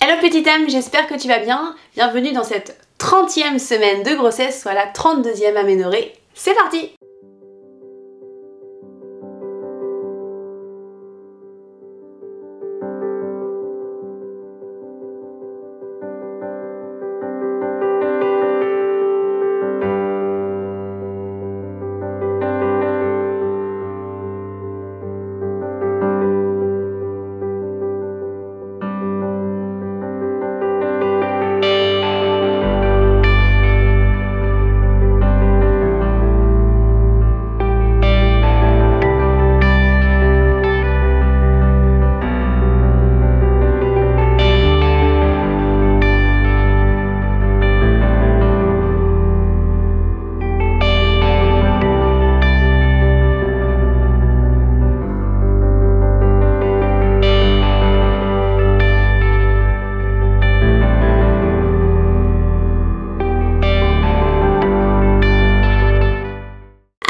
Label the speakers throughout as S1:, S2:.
S1: Hello petite âme, j'espère que tu vas bien. Bienvenue dans cette 30e semaine de grossesse, soit la 32e aménorrhée. C'est parti!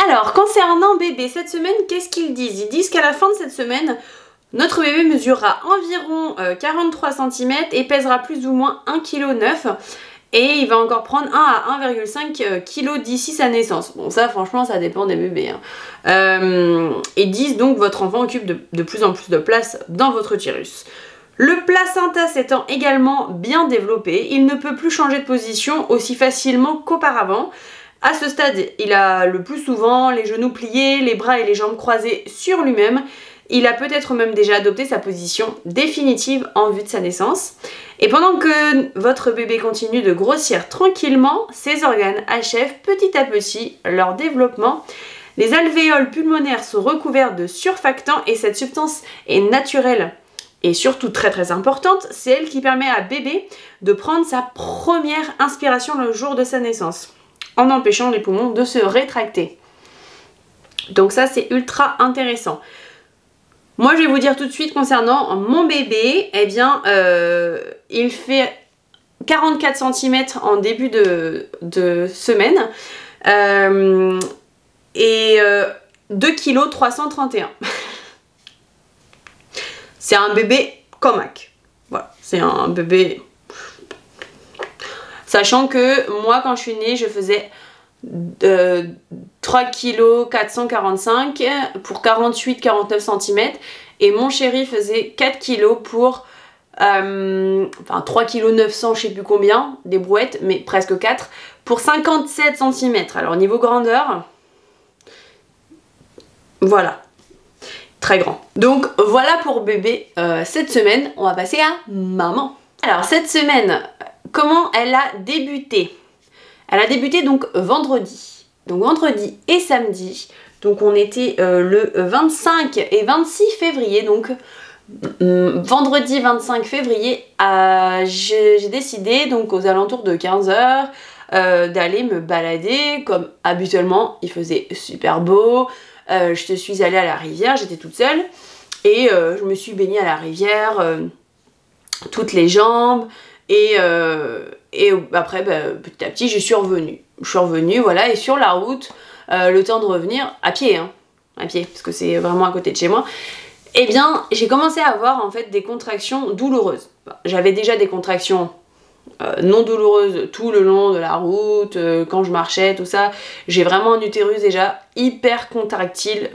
S1: Alors, concernant bébé, cette semaine, qu'est-ce qu'ils disent? Ils disent qu'à la fin de cette semaine, notre bébé mesurera environ 43 cm et pèsera plus ou moins 1,9 kg. Et il va encore prendre 1 à 1,5 kg d'ici sa naissance. Bon, ça, franchement, ça dépend des bébés. Ils disent donc que votre enfant occupe de plus en plus de place dans votre utérus. Le placenta s'étant également bien développé, il ne peut plus changer de position aussi facilement qu'auparavant. À ce stade, il a le plus souvent les genoux pliés, les bras et les jambes croisés sur lui-même. Il a peut-être même déjà adopté sa position définitive en vue de sa naissance. Et pendant que votre bébé continue de grossir tranquillement, ses organes achèvent petit à petit leur développement. Les alvéoles pulmonaires sont recouverts de surfactants et cette substance est naturelle et surtout très importante. C'est elle qui permet à bébé de prendre sa première inspiration le jour de sa naissance, en empêchant les poumons de se rétracter. Donc ça, c'est ultra intéressant. Moi, je vais vous dire tout de suite concernant mon bébé, eh bien, il fait 44 cm en début de semaine et 2 kg 331. C'est un bébé Comac. Voilà, c'est un bébé... Sachant que moi, quand je suis née, je faisais 3 kg 445 pour 48-49 cm. Et mon chéri faisait 4 kg pour... enfin 3 kg 900, je sais plus combien, des brouettes, mais presque 4, pour 57 cm. Alors niveau grandeur, voilà, très grand. Donc voilà pour bébé cette semaine. On va passer à maman. Alors cette semaine... Comment elle a débuté? Elle a débuté donc vendredi. Donc vendredi et samedi. Donc on était le 25 et 26 février. Donc vendredi 25 février, j'ai décidé donc aux alentours de 15 h d'aller me balader. Comme habituellement, il faisait super beau. Je suis allée à la rivière, j'étais toute seule. Et je me suis baignée à la rivière toutes les jambes. Et après, petit à petit, je suis revenue. Voilà, et sur la route, le temps de revenir, à pied, parce que c'est vraiment à côté de chez moi, eh bien, j'ai commencé à avoir en fait des contractions douloureuses. J'avais déjà des contractions non douloureuses tout le long de la route, quand je marchais, tout ça. J'ai vraiment un utérus déjà hyper contractile.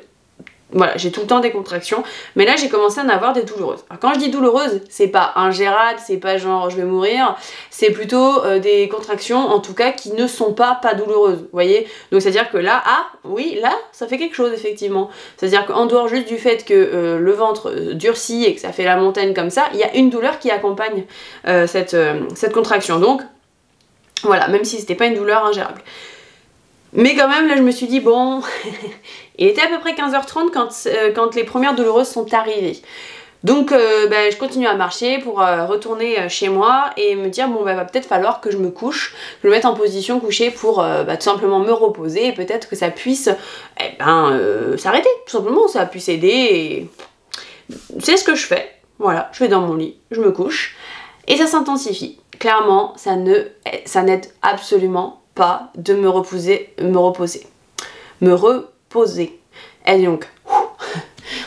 S1: Voilà, j'ai tout le temps des contractions, mais là j'ai commencé à en avoir des douloureuses. Alors quand je dis douloureuses, c'est pas ingérable, c'est pas genre je vais mourir, c'est plutôt des contractions en tout cas qui ne sont pas douloureuses, vous voyez. Donc c'est à dire que là, ah oui, là ça fait quelque chose effectivement. C'est à dire qu'en dehors juste du fait que le ventre durcit et que ça fait la montagne comme ça, il y a une douleur qui accompagne cette contraction. Donc voilà, même si c'était pas une douleur ingérable. Mais quand même, là, je me suis dit, bon, il était à peu près 15 h 30 quand les premières douloureuses sont arrivées. Donc, je continue à marcher pour retourner chez moi et me dire, bon, va peut-être falloir que je me couche, que je me mette en position couchée pour tout simplement me reposer et peut-être que ça puisse, s'arrêter, tout simplement, ça puisse aider. Et... c'est ce que je fais. Voilà, je vais dans mon lit, je me couche et ça s'intensifie. Clairement, ça n'aide absolument pas de me reposer. Et donc,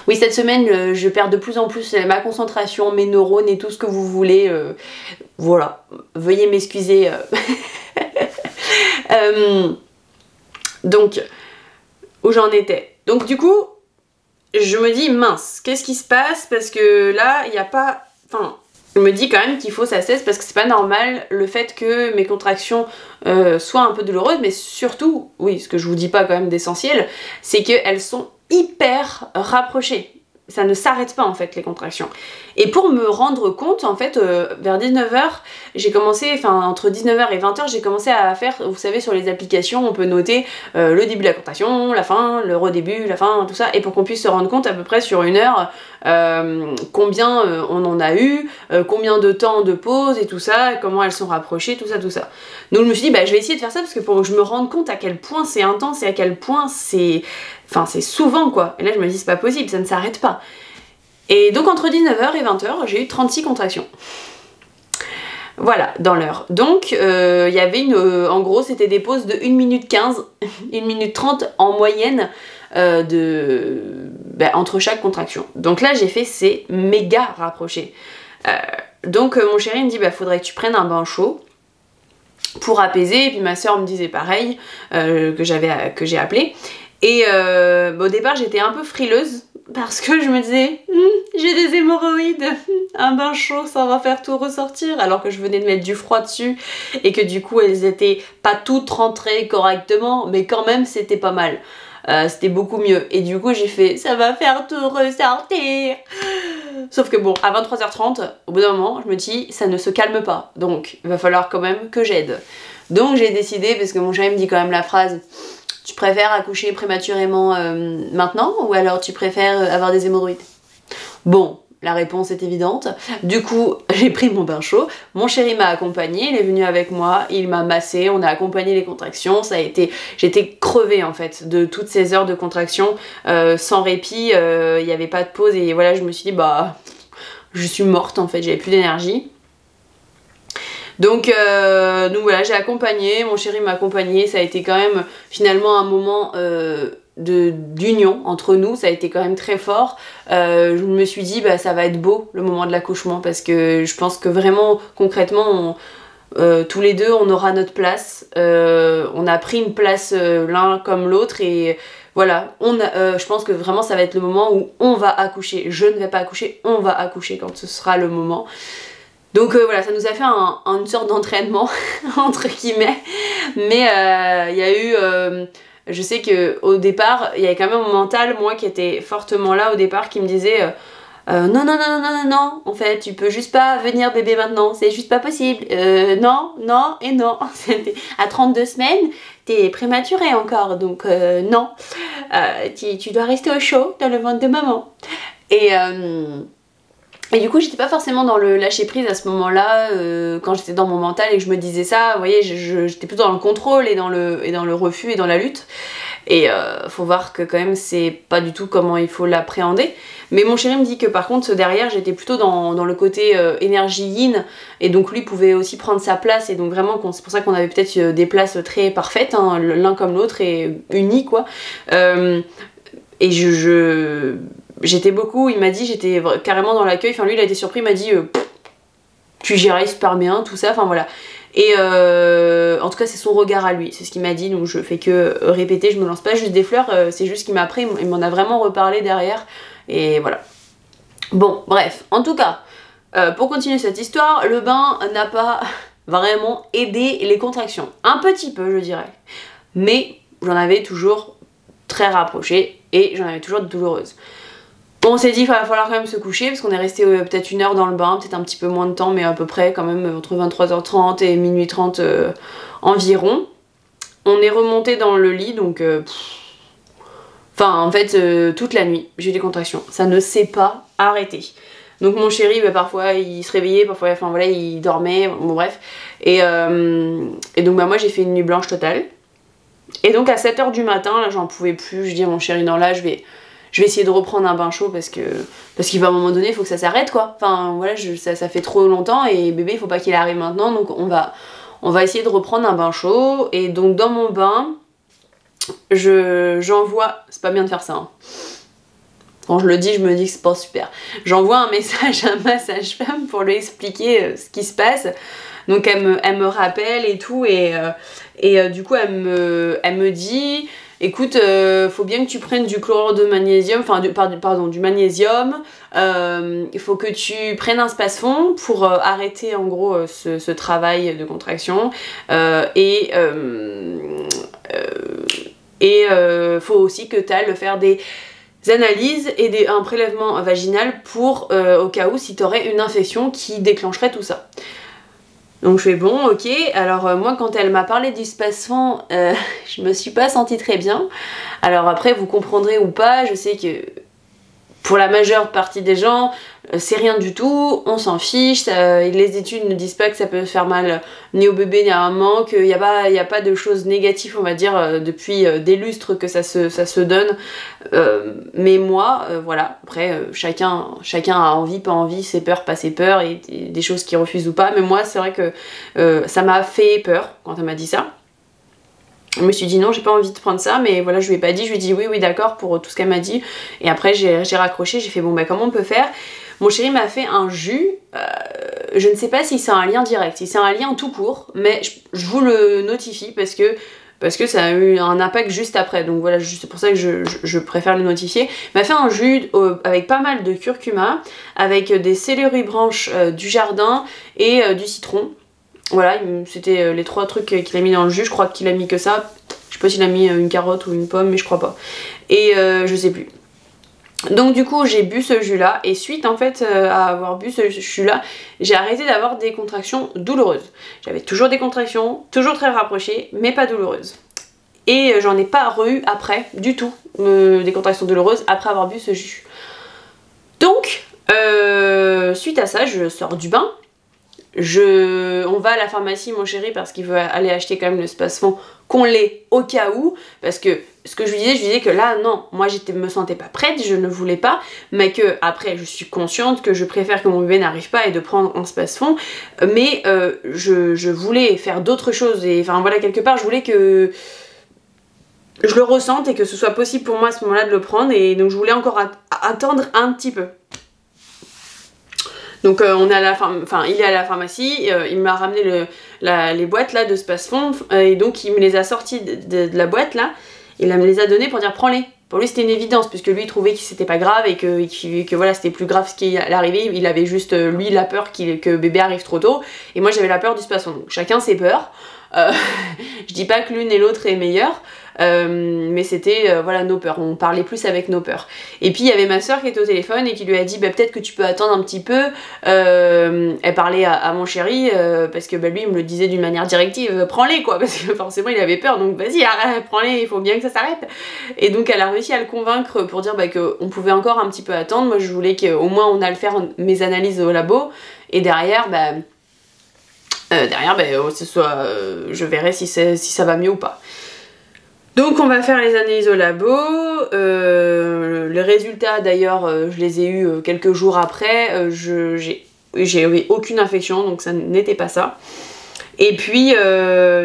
S1: Oui, cette semaine, je perds de plus en plus ma concentration, mes neurones et tout ce que vous voulez. Voilà, veuillez m'excuser. Donc, où j'en étais. Donc du coup, je me dis, mince, qu'est-ce qui se passe? Parce que là, il n'y a pas... Enfin, je me dis quand même qu'il faut que ça cesse parce que c'est pas normal le fait que mes contractions soient un peu douloureuses, mais surtout, oui, ce que je vous dis pas quand même d'essentiel, c'est qu'elles sont hyper rapprochées. Ça ne s'arrête pas en fait les contractions. Et pour me rendre compte, en fait, vers 19h, j'ai commencé, enfin entre 19h et 20h, j'ai commencé à faire, vous savez, sur les applications, on peut noter le début de la contraction, la fin, le redébut, la fin, tout ça, et pour qu'on puisse se rendre compte à peu près sur une heure combien on en a eu, combien de temps de pause et tout ça, comment elles sont rapprochées, tout ça, tout ça. Donc je me suis dit, bah je vais essayer de faire ça parce que pour que je me rende compte à quel point c'est intense et à quel point c'est... Enfin, c'est souvent quoi. Et là, je me dis, c'est pas possible, ça ne s'arrête pas. Et donc, entre 19h et 20h, j'ai eu 36 contractions. Voilà, dans l'heure. Donc, il y avait une... en gros, c'était des pauses de 1 minute 15, 1 minute 30 en moyenne entre chaque contraction. Donc là, j'ai fait ces méga rapprochés. Donc, mon chéri me dit, bah, faudrait que tu prennes un bain chaud pour apaiser. Et puis, ma soeur me disait pareil, que j'ai appelé. Et au départ j'étais un peu frileuse parce que je me disais j'ai des hémorroïdes, un bain chaud ça va faire tout ressortir, alors que je venais de mettre du froid dessus et que du coup elles étaient pas toutes rentrées correctement, mais quand même c'était pas mal, c'était beaucoup mieux. Et du coup j'ai fait ça va faire tout ressortir. Sauf que bon, à 23h30, au bout d'un moment je me dis ça ne se calme pas, donc il va falloir quand même que j'aide. Donc j'ai décidé, parce que mon chéri me dit quand même la phrase: tu préfères accoucher prématurément maintenant ou alors tu préfères avoir des hémorroïdes? Bon, la réponse est évidente. Du coup, j'ai pris mon bain chaud, mon chéri m'a accompagnée, il est venu avec moi, il m'a massé, on a accompagné les contractions, ça a été... J'étais crevée en fait de toutes ces heures de contractions, sans répit, il n'y avait pas de pause et voilà, je me suis dit bah, je suis morte en fait, j'avais plus d'énergie. Donc voilà, j'ai accompagné, mon chéri m'a accompagné, ça a été quand même finalement un moment d'union entre nous, ça a été quand même très fort. Je me suis dit bah ça va être beau le moment de l'accouchement, parce que je pense que vraiment concrètement tous les deux on aura notre place, on a pris une place l'un comme l'autre et voilà, je pense que vraiment ça va être le moment où on va accoucher. Je ne vais pas accoucher, on va accoucher quand ce sera le moment. Donc voilà, ça nous a fait une sorte d'entraînement, entre guillemets, mais il y a eu... je sais qu'au départ, il y avait quand même mon mental, moi, qui était fortement là au départ, qui me disait non, en fait, tu peux juste pas venir bébé maintenant, c'est juste pas possible, non, et non, à 32 semaines, t'es prématurée encore, donc non, tu dois rester au chaud dans le ventre de maman. Et du coup j'étais pas forcément dans le lâcher prise à ce moment là, quand j'étais dans mon mental et que je me disais ça, vous voyez, j'étais plutôt dans le contrôle et dans le refus et dans la lutte. Et faut voir que quand même c'est pas du tout comment il faut l'appréhender. Mais mon chéri me dit que par contre derrière j'étais plutôt dans le côté énergie yin, et donc lui pouvait aussi prendre sa place, et donc vraiment c'est pour ça qu'on avait peut-être des places très parfaites, hein, l'un comme l'autre et unis quoi. Et j'étais beaucoup, il m'a dit, j'étais carrément dans l'accueil, enfin lui il a été surpris, il m'a dit tu gérais super bien, tout ça, enfin voilà. Et en tout cas c'est son regard à lui, c'est ce qu'il m'a dit, donc je fais que répéter, je me lance pas juste des fleurs, c'est juste qu'il m'a appris, il m'en a vraiment reparlé derrière, et voilà. Bon, bref, en tout cas, pour continuer cette histoire, le bain n'a pas vraiment aidé les contractions. Un petit peu je dirais, mais j'en avais toujours très rapproché et j'en avais toujours de douloureuses. Bon, on s'est dit qu'il va falloir quand même se coucher parce qu'on est resté peut-être 1 heure dans le bain, peut-être un petit peu moins de temps, mais à peu près quand même entre 23h30 et minuit 30 environ. On est remonté dans le lit, donc enfin en fait toute la nuit j'ai eu des contractions, ça ne s'est pas arrêté. Donc mon chéri bah, parfois il se réveillait, parfois enfin voilà il dormait, bon bref. Et donc bah, moi j'ai fait une nuit blanche totale. Et donc à 7h du matin, là j'en pouvais plus, je dis à mon chéri non là je vais essayer de reprendre un bain chaud parce qu'il va à un moment donné il faut que ça s'arrête quoi. Enfin voilà, ça fait trop longtemps et bébé il faut pas qu'il arrive maintenant, donc on va essayer de reprendre un bain chaud. Et donc dans mon bain, j'envoie, c'est pas bien de faire ça hein. Quand je le dis, je me dis que c'est pas super. J'envoie un message à ma sage-femme pour lui expliquer ce qui se passe. Donc elle me rappelle et tout, et du coup elle me dit, écoute, faut bien que tu prennes du chlorure de magnésium, enfin du magnésium, il faut que tu prennes un spasfon pour arrêter en gros ce travail de contraction, et faut aussi que tu ailles faire des analyses et un prélèvement vaginal pour au cas où si tu aurais une infection qui déclencherait tout ça. Donc je fais bon, ok. Alors moi quand elle m'a parlé du spasfon, je me suis pas sentie très bien. Alors après vous comprendrez ou pas, je sais que pour la majeure partie des gens, c'est rien du tout, on s'en fiche, les études ne disent pas que ça peut faire mal ni au bébé ni à la maman, qu'il n'y a pas de choses négatives, on va dire, depuis des lustres que ça se donne. Mais moi, voilà, après, chacun a envie, pas envie, ses peurs, pas ses peurs, et des choses qu'il refuse ou pas. Mais moi, c'est vrai que ça m'a fait peur quand elle m'a dit ça. Je me suis dit non, j'ai pas envie de prendre ça, mais voilà, je lui ai pas dit, je lui ai dit oui d'accord pour tout ce qu'elle m'a dit. Et après j'ai raccroché, j'ai fait bon bah comment on peut faire. Mon chéri m'a fait un jus, je ne sais pas si c'est un lien direct, si c'est un lien tout court, mais je vous le notifie parce que ça a eu un impact juste après, donc voilà, c'est pour ça que je préfère le notifier. Il m'a fait un jus avec pas mal de curcuma, avec des céleri branches du jardin et du citron. Voilà, c'était les 3 trucs qu'il a mis dans le jus, je crois qu'il a mis que ça. Je sais pas s'il a mis une carotte ou une pomme, mais je crois pas. Et je sais plus. Donc du coup j'ai bu ce jus là, et suite en fait à avoir bu ce jus là, j'ai arrêté d'avoir des contractions douloureuses. J'avais toujours des contractions, toujours très rapprochées, mais pas douloureuses. Et j'en ai pas re-eu après, du tout, des contractions douloureuses après avoir bu ce jus. Donc, suite à ça, je sors du bain. On va à la pharmacie mon chéri parce qu'il veut aller acheter quand même le spasfon, qu'on l'ait au cas où, parce que ce que je lui disais que là non, moi me sentais pas prête, je ne voulais pas, mais que après je suis consciente que je préfère que mon bébé n'arrive pas et de prendre un spasfon, mais je voulais faire d'autres choses, et enfin voilà, quelque part je voulais que je le ressente et que ce soit possible pour moi à ce moment là de le prendre, et donc je voulais encore attendre un petit peu. Donc il est à la pharmacie, il m'a ramené les boîtes là de spasfon, et donc il me les a sorties de la boîte là, il me les a données pour dire prends-les. Pour lui c'était une évidence, puisque lui il trouvait que c'était pas grave et que voilà, c'était plus grave ce qui allait arriver. Il avait juste lui la peur que bébé arrive trop tôt, et moi j'avais la peur du spasfon. Donc chacun ses peurs. Je dis pas que l'une et l'autre est meilleure, mais c'était voilà, nos peurs, on parlait plus avec nos peurs. Et puis il y avait ma soeur qui était au téléphone et qui lui a dit bah, peut-être que tu peux attendre un petit peu. Elle parlait à mon chéri parce que bah, lui il me le disait d'une manière directive, prends-les quoi, parce que forcément il avait peur, donc vas-y prends-les, il faut bien que ça s'arrête. Et donc elle a réussi à le convaincre pour dire bah, qu'on pouvait encore un petit peu attendre. Moi je voulais qu'au moins on aille faire mes analyses au labo, et derrière je verrai si ça va mieux ou pas. Donc on va faire les analyses au labo, les résultats d'ailleurs je les ai eus quelques jours après, j'ai aucune infection, donc ça n'était pas ça. Et puis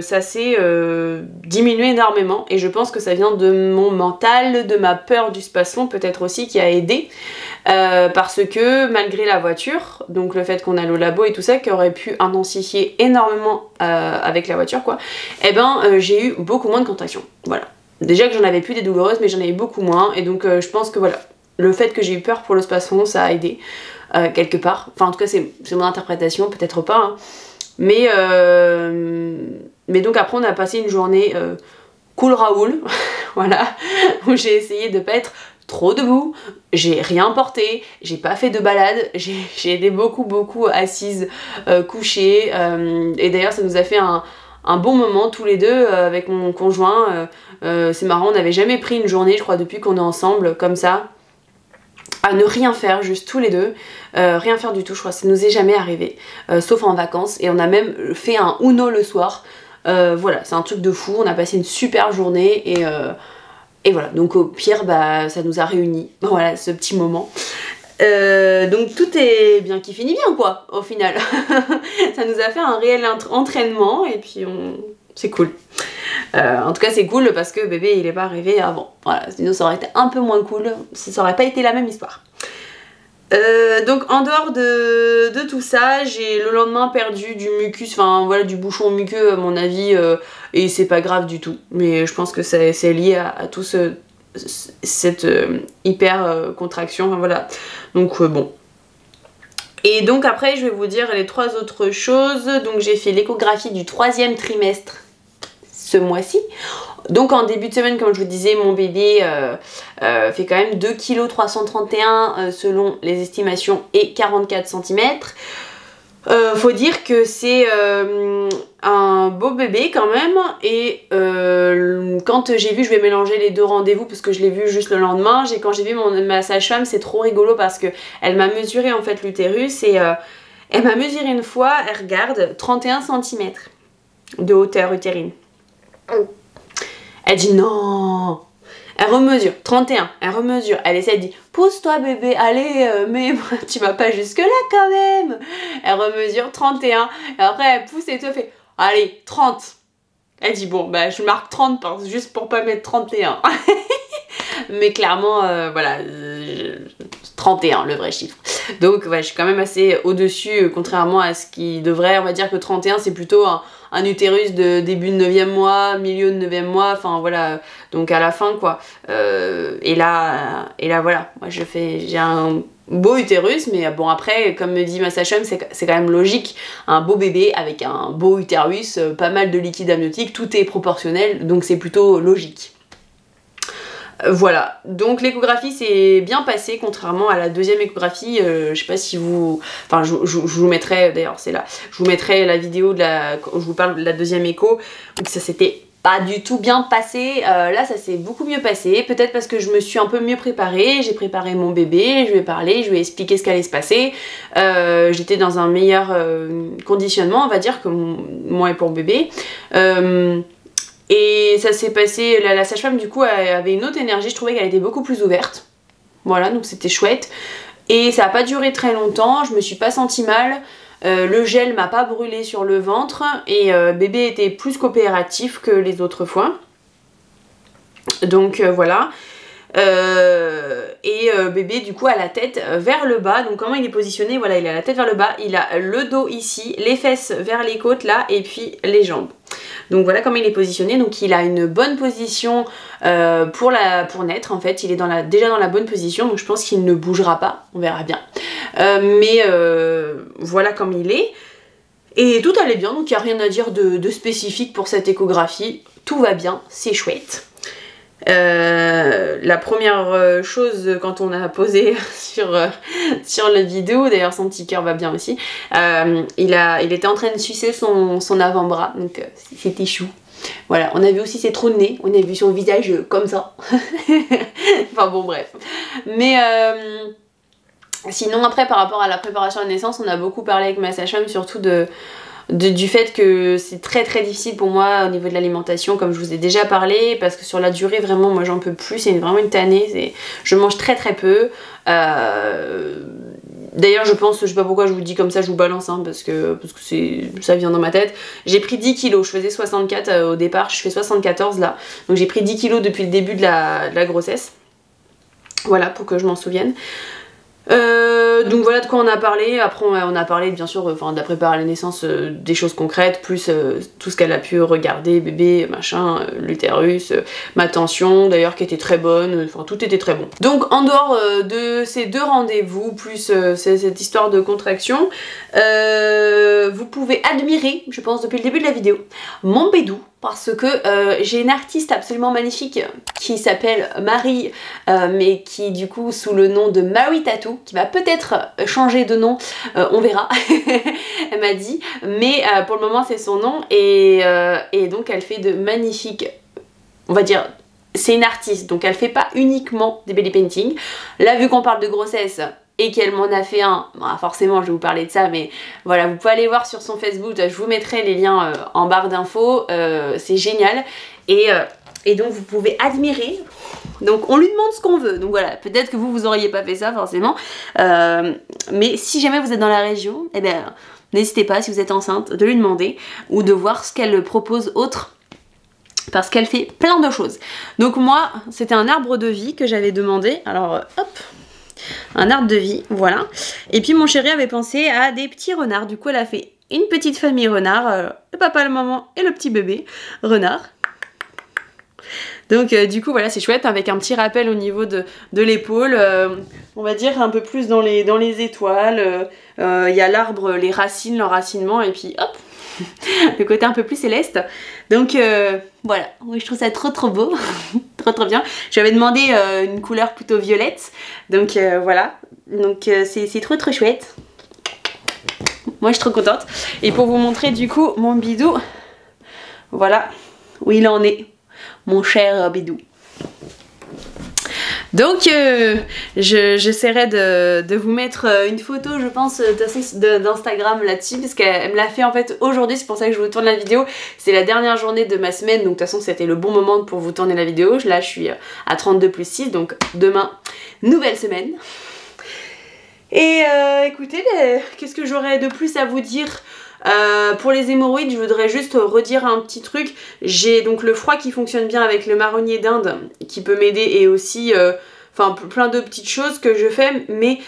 S1: ça s'est diminué énormément, et je pense que ça vient de mon mental, de ma peur du spasfon peut-être aussi, qui a aidé, parce que malgré la voiture, donc le fait qu'on aille au labo et tout ça, qui aurait pu intensifier énormément avec la voiture quoi, et j'ai eu beaucoup moins de contractions, voilà. Déjà que j'en avais plus des douloureuses, mais j'en avais beaucoup moins, et donc je pense que voilà, le fait que j'ai eu peur pour le spasfon, ça a aidé quelque part, enfin en tout cas c'est mon interprétation, peut-être pas, hein. Mais donc après on a passé une journée cool Raoul, voilà, où j'ai essayé de pas être trop debout, j'ai rien porté, j'ai pas fait de balade, j'ai été beaucoup assise, couchée, et d'ailleurs ça nous a fait un bon moment tous les deux avec mon conjoint. C'est marrant, on n'avait jamais pris une journée, je crois, depuis qu'on est ensemble comme ça, à ne rien faire, juste tous les deux, rien faire du tout, je crois, ça nous est jamais arrivé, sauf en vacances, et on a même fait un Uno le soir, voilà, c'est un truc de fou, on a passé une super journée, et voilà, donc au pire, bah, ça nous a réunis, voilà, ce petit moment. Donc tout est bien qui finit bien quoi, au final. Ça nous a fait un réel entraînement, et puis c'est cool. En tout cas c'est cool parce que bébé il est pas arrivé avant, voilà, sinon ça aurait été un peu moins cool, ça aurait pas été la même histoire. Donc en dehors de tout ça, j'ai le lendemain perdu du mucus, enfin voilà, du bouchon muqueux à mon avis, et c'est pas grave du tout, mais je pense que c'est lié à tout cette hyper contraction, enfin voilà, donc bon. Et donc après je vais vous dire les 3 autres choses. Donc j'ai fait l'échographie du 3e trimestre ce mois-ci. Donc en début de semaine, comme je vous disais, mon bébé fait quand même 2,331 kg selon les estimations et 44 cm. Faut dire que c'est un beau bébé quand même, et quand j'ai vu, je vais mélanger les 2 rendez-vous parce que je l'ai vu juste le lendemain, quand j'ai vu ma sage-femme, c'est trop rigolo parce que elle m'a mesuré en fait l'utérus, et elle m'a mesuré une fois, elle regarde 31 cm de hauteur utérine. Elle dit non. Elle remesure, 31, elle remesure, elle essaie de dire pousse-toi bébé, allez, mais tu vas pas jusque là quand même. Elle remesure 31, et après elle pousse et tout, fait allez, 30. Elle dit bon bah je marque 30 juste pour pas mettre 31. Mais clairement voilà, 31 le vrai chiffre. Donc ouais, je suis quand même assez au-dessus, contrairement à ce qui devrait. On va dire que 31 c'est plutôt un utérus de début de 9e mois, milieu de 9e mois, enfin voilà, donc à la fin quoi. Et là voilà, moi j'ai un beau utérus, mais bon après, comme me dit ma sage-femme, c'est quand même logique, un beau bébé avec un beau utérus, pas mal de liquide amniotique, tout est proportionnel, donc c'est plutôt logique. Voilà, donc l'échographie s'est bien passée, contrairement à la 2e échographie. Je sais pas si vous... Enfin, je vous mettrai, d'ailleurs c'est là, je vous mettrai la vidéo quand je vous parle de la 2e écho, donc ça s'était pas du tout bien passé. Là ça s'est beaucoup mieux passé, peut-être parce que je me suis un peu mieux préparée, j'ai préparé mon bébé, je lui ai parlé, je lui ai expliqué ce qu'allait se passer, j'étais dans un meilleur conditionnement, on va dire, que moi et pour bébé. Et ça s'est passé, la sage-femme du coup elle avait une autre énergie, je trouvais qu'elle était beaucoup plus ouverte. Voilà, donc c'était chouette. Et ça n'a pas duré très longtemps, je me suis pas sentie mal. Le gel m'a pas brûlé sur le ventre, et bébé était plus coopératif que les autres fois. Donc voilà. Bébé du coup a la tête vers le bas, donc comment il est positionné, voilà, il a la tête vers le bas, il a le dos ici, les fesses vers les côtes là, et puis les jambes. Donc voilà comment il est positionné, donc il a une bonne position pour naître en fait, il est déjà dans la bonne position, donc je pense qu'il ne bougera pas, on verra bien. Voilà comme il est. Et tout allait bien, donc il n'y a rien à dire de spécifique pour cette échographie, tout va bien, c'est chouette. La première chose quand on a posé sur la vidéo, d'ailleurs son petit cœur va bien aussi, il était en train de sucer son avant-bras, donc c'était chou. Voilà, on a vu aussi ses trous de nez, on a vu son visage comme ça. Enfin bon bref. Mais sinon après par rapport à la préparation à la naissance, on a beaucoup parlé avec ma sage-femme, surtout du fait que c'est très très difficile pour moi au niveau de l'alimentation, comme je vous ai déjà parlé, parce que sur la durée vraiment moi j'en peux plus, c'est vraiment une tannée, je mange très très peu. D'ailleurs je pense, je sais pas pourquoi je vous dis comme ça, je vous balance hein, parce que ça vient dans ma tête. J'ai pris 10 kilos, je faisais 64 au départ, je fais 74 là, donc j'ai pris 10 kilos depuis le début de la grossesse. Voilà, pour que je m'en souvienne. Donc voilà de quoi on a parlé. Après on a parlé bien sûr de la préparation à la naissance, des choses concrètes, plus tout ce qu'elle a pu regarder, bébé, machin, l'utérus, ma tension d'ailleurs qui était très bonne, enfin tout était très bon. Donc en dehors de ces 2 rendez-vous, plus cette histoire de contraction, vous pouvez admirer, je pense depuis le début de la vidéo, mon bédou, parce que j'ai une artiste absolument magnifique qui s'appelle Marie, mais qui du coup sous le nom de Marie Tattoo, qui va peut-être changer de nom, on verra, elle m'a dit, mais pour le moment c'est son nom, et donc elle fait de magnifiques, on va dire, c'est une artiste, donc elle fait pas uniquement des belly painting. Là vu qu'on parle de grossesse, et qu'elle m'en a fait un, bah forcément je vais vous parler de ça, mais voilà, vous pouvez aller voir sur son Facebook, je vous mettrai les liens en barre d'infos, c'est génial, et donc vous pouvez admirer, donc on lui demande ce qu'on veut, donc voilà, peut-être que vous auriez pas fait ça forcément, mais si jamais vous êtes dans la région, eh bien n'hésitez pas, si vous êtes enceinte, de lui demander, ou de voir ce qu'elle propose autre parce qu'elle fait plein de choses. Donc moi, c'était un arbre de vie que j'avais demandé. Alors hop, un arbre de vie, voilà. Et puis mon chéri avait pensé à des petits renards. Du coup, elle a fait une petite famille renard, le papa, la maman et le petit bébé renard. Donc du coup voilà, c'est chouette, avec un petit rappel au niveau de l'épaule, on va dire un peu plus dans les étoiles. Il y a l'arbre, les racines, l'enracinement, et puis hop, le côté un peu plus céleste. Donc voilà, oui, je trouve ça trop beau, trop bien. J'avais demandé une couleur plutôt violette, donc voilà, donc c'est trop chouette. Moi je suis trop contente. Et pour vous montrer du coup mon bidou, voilà où il en est, mon cher bidou. Donc j'essaierai de vous mettre une photo, je pense, d'Instagram là-dessus, parce qu'elle me l'a fait en fait aujourd'hui, c'est pour ça que je vous tourne la vidéo. C'est la dernière journée de ma semaine, donc de toute façon c'était le bon moment pour vous tourner la vidéo. Là je suis à 32+6, donc demain, nouvelle semaine. Et écoutez, qu'est-ce que j'aurais de plus à vous dire? Pour les hémorroïdes, je voudrais juste redire un petit truc. J'ai donc le froid qui fonctionne bien avec le marronnier d'Inde qui peut m'aider, et aussi enfin plein de petites choses que je fais, mais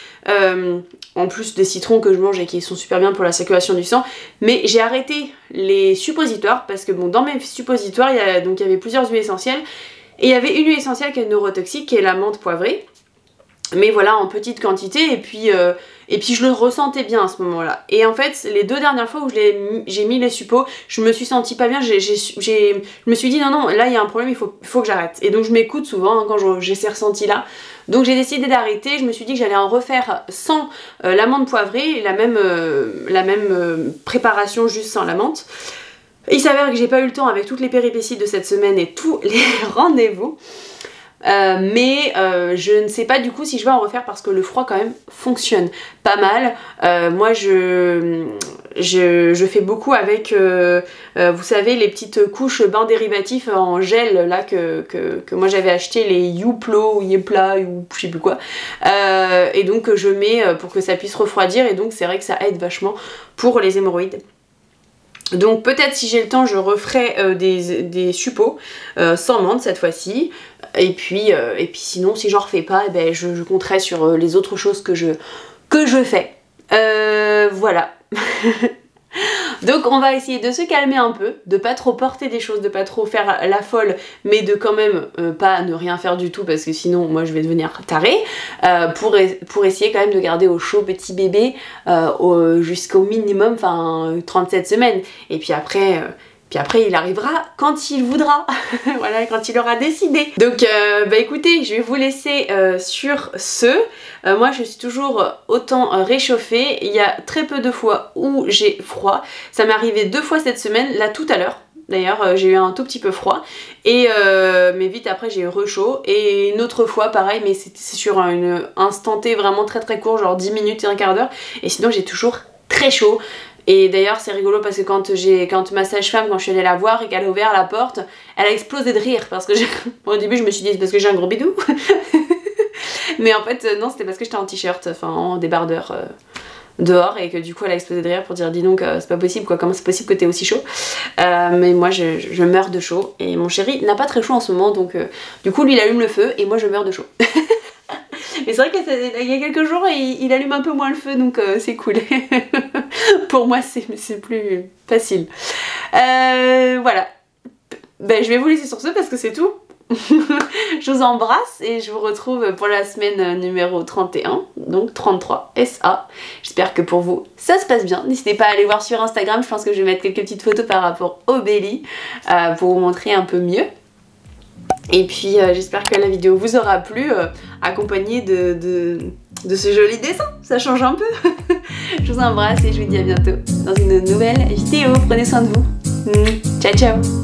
S1: en plus des citrons que je mange et qui sont super bien pour la circulation du sang. Mais j'ai arrêté les suppositoires parce que bon, dans mes suppositoires il y avait plusieurs huiles essentielles, et il y avait une huile essentielle qui est neurotoxique, qui est la menthe poivrée. Mais voilà, en petite quantité, et puis je le ressentais bien à ce moment-là. Et en fait, les 2 dernières fois où j'ai mis les suppos, je me suis sentie pas bien, je me suis dit non, là il y a un problème, il faut que j'arrête. Et donc je m'écoute souvent hein, quand j'ai ces ressentis-là. Donc j'ai décidé d'arrêter, je me suis dit que j'allais en refaire sans la menthe poivrée, la même préparation juste sans la menthe. Il s'avère que j'ai pas eu le temps avec toutes les péripéties de cette semaine et tous les rendez-vous. Mais je ne sais pas du coup si je vais en refaire, parce que le froid quand même fonctionne pas mal. Moi je fais beaucoup avec vous savez, les petites couches bain dérivatifs en gel là que moi j'avais acheté, les Youplo ou Yepla ou je sais plus quoi, et donc je mets pour que ça puisse refroidir, et donc c'est vrai que ça aide vachement pour les hémorroïdes. Donc peut-être si j'ai le temps je referai des suppos sans menthe cette fois-ci, et puis sinon si j'en refais pas, eh ben, je compterai sur les autres choses que je fais. Voilà. Donc on va essayer de se calmer un peu, de pas trop porter des choses, de pas trop faire la folle, mais de quand même pas ne rien faire du tout, parce que sinon moi je vais devenir tarée, pour essayer quand même de garder au chaud petit bébé jusqu'au minimum, enfin 37 semaines, et puis après il arrivera quand il voudra, voilà, quand il aura décidé. Donc bah écoutez, je vais vous laisser sur ce. Moi je suis toujours autant réchauffée, il y a très peu de fois où j'ai froid. Ça m'est arrivé 2 fois cette semaine, là tout à l'heure. D'ailleurs j'ai eu un tout petit peu froid, et mais vite après j'ai eu rechaud, et une autre fois pareil, mais c'est sur un instant T vraiment très court, genre 10 minutes et un quart d'heure, et sinon j'ai toujours très chaud. Et d'ailleurs c'est rigolo parce que quand ma sage-femme, quand je suis allée la voir et qu'elle a ouvert la porte, elle a explosé de rire, parce que au début je me suis dit c'est parce que j'ai un gros bidou. Mais en fait non, c'était parce que j'étais en t-shirt, enfin en débardeur dehors, et que du coup elle a explosé de rire pour dire dis donc c'est pas possible quoi, comment c'est possible que t'aies aussi chaud. Mais moi je meurs de chaud, et mon chéri n'a pas très chaud en ce moment, donc du coup lui il allume le feu et moi je meurs de chaud. Mais c'est vrai qu'il y a quelques jours il allume un peu moins le feu, donc c'est cool. Pour moi c'est plus facile. Voilà. Ben, je vais vous laisser sur ce parce que c'est tout. Je vous embrasse et je vous retrouve pour la semaine numéro 31, donc 33 SA. J'espère que pour vous ça se passe bien. N'hésitez pas à aller voir sur Instagram, je pense que je vais mettre quelques petites photos par rapport au belly pour vous montrer un peu mieux. Et puis j'espère que la vidéo vous aura plu, accompagnée de ce joli dessin, ça change un peu. Je vous embrasse et je vous dis à bientôt dans une nouvelle vidéo. Prenez soin de vous. Ciao ciao.